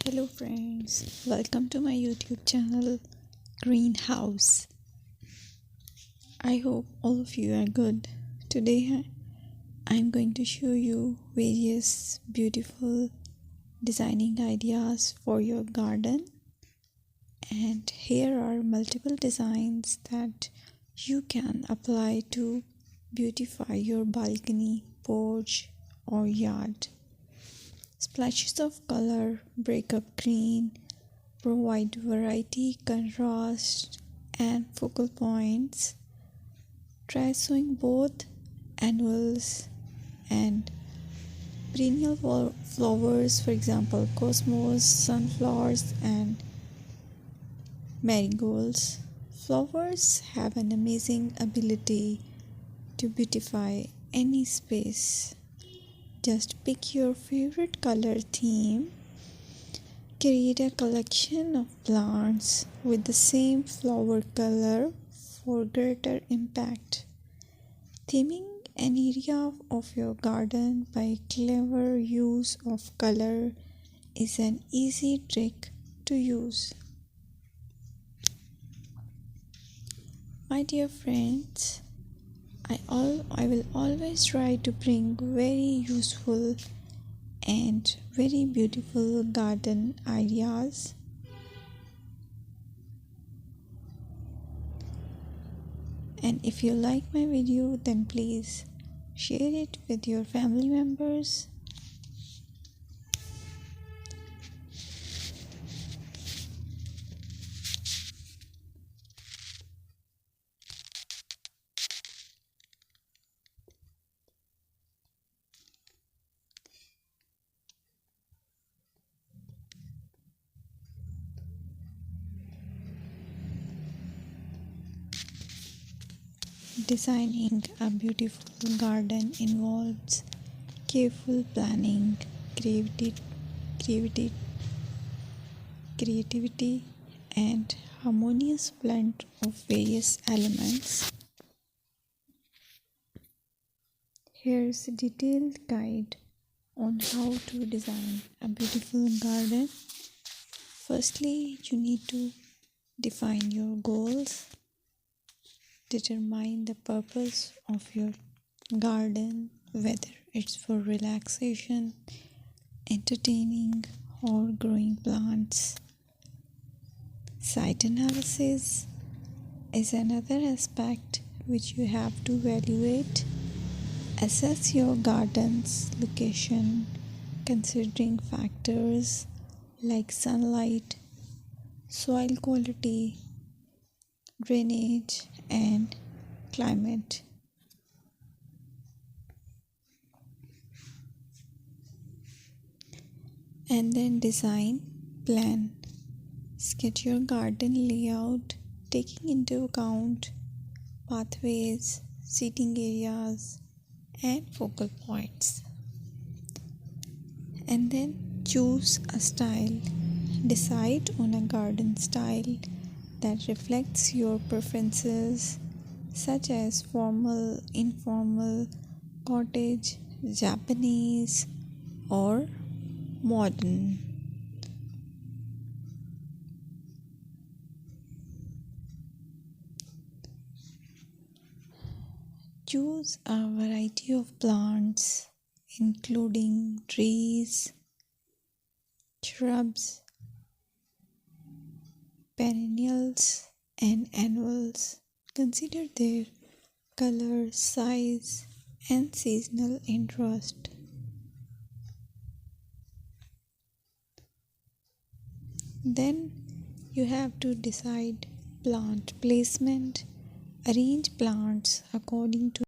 Hello friends, welcome to my YouTube channel Greenhouse. I hope all of you are good. Today I'm going to show you various beautiful designing ideas for your garden, and here are multiple designs that you can apply to beautify your balcony, porch or yard. Splashes of color break up green, provide variety, contrast, and focal points. Try sowing both annuals and perennial flowers, for example, cosmos, sunflowers, and marigolds. Flowers have an amazing ability to beautify any space. Just pick your favorite color theme. Create a collection of plants with the same flower color for greater impact. Theming an area of your garden by clever use of color is an easy trick to use. My dear friends, I will always try to bring very useful and very beautiful garden ideas. And if you like my video, then please share it with your family members. Designing a beautiful garden involves careful planning, creativity, and harmonious blend of various elements. Here's a detailed guide on how to design a beautiful garden. Firstly, you need to define your goals. Determine the purpose of your garden, whether it's for relaxation, entertaining, or growing plants. Site analysis is another aspect which you have to evaluate. Assess your garden's location, considering factors like sunlight, soil quality, drainage, and climate. And then design plan. Sketch your garden layout, taking into account pathways, seating areas, and focal points. And then choose a style. Decide on a garden style that reflects your preferences, such as formal, informal, cottage, Japanese, or modern. Choose a variety of plants, including trees, shrubs, perennials, and annuals. Consider their color, size, and seasonal interest. Then you have to decide plant placement. Arrange plants according to